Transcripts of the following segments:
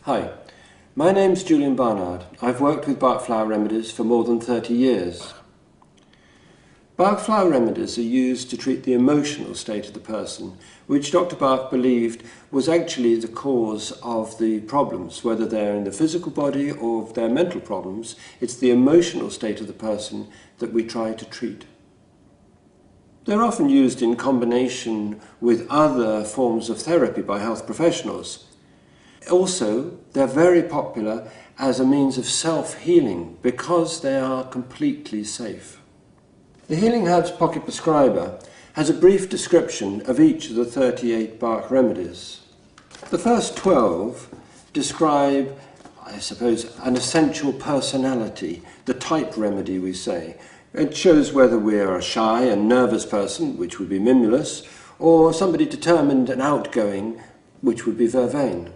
Hi, my name's Julian Barnard. I've worked with Bach flower remedies for more than 30 years. Bach flower remedies are used to treat the emotional state of the person, which Dr. Bach believed was actually the cause of the problems, whether they're in the physical body or their mental problems. It's the emotional state of the person that we try to treat. They're often used in combination with other forms of therapy by health professionals. Also, they're very popular as a means of self-healing because they are completely safe. The Healing Herbs Pocket Prescriber has a brief description of each of the 38 Bach remedies. The first 12 describe, I suppose, an essential personality, the type remedy we say. It shows whether we are a shy and nervous person, which would be mimulus, or somebody determined and outgoing, which would be vervain.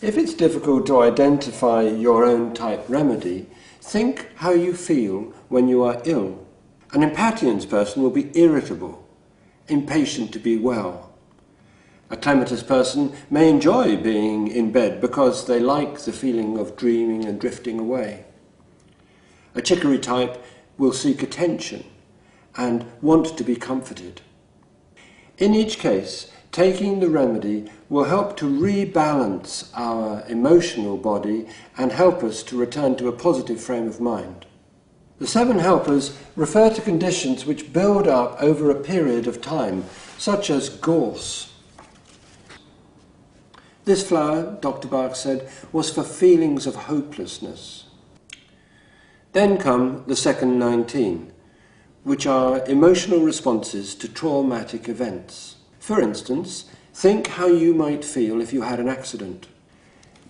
If it's difficult to identify your own type remedy, think how you feel when you are ill. An impatiens person will be irritable, impatient to be well. A clematis person may enjoy being in bed because they like the feeling of dreaming and drifting away. A chicory type will seek attention and want to be comforted. In each case, taking the remedy will help to rebalance our emotional body and help us to return to a positive frame of mind. The 7 helpers refer to conditions which build up over a period of time, such as gorse. This flower, Dr. Bach said, was for feelings of hopelessness. Then come the second 19, which are emotional responses to traumatic events. For instance, think how you might feel if you had an accident.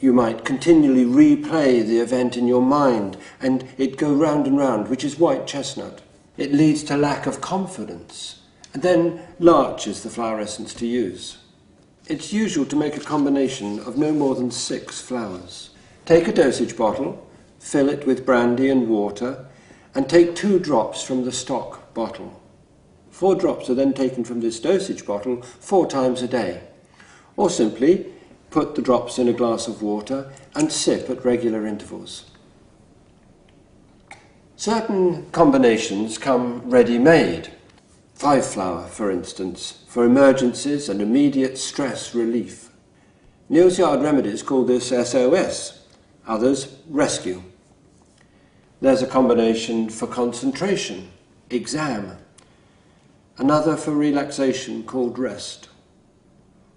You might continually replay the event in your mind and it go round and round, which is white chestnut. It leads to lack of confidence. And then larch is the flower essence to use. It's usual to make a combination of no more than 6 flowers. Take a dosage bottle, fill it with brandy and water, and take 2 drops from the stock bottle. 4 drops are then taken from this dosage bottle 4 times a day. Or simply put the drops in a glass of water and sip at regular intervals. Certain combinations come ready-made. 5-flower, for instance, for emergencies and immediate stress relief. Neal's Yard Remedies call this SOS, others rescue. There's a combination for concentration, exam. Another for relaxation called rest.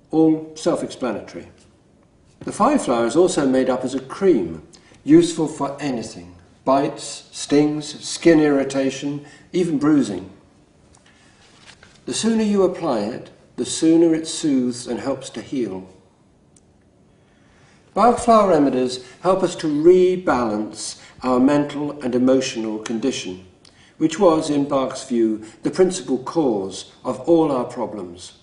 All self-explanatory. The 5-flower is also made up as a cream, useful for anything. Bites, stings, skin irritation, even bruising. The sooner you apply it, the sooner it soothes and helps to heal. Bach flower remedies help us to rebalance our mental and emotional condition, which was, in Bach's view, the principal cause of all our problems.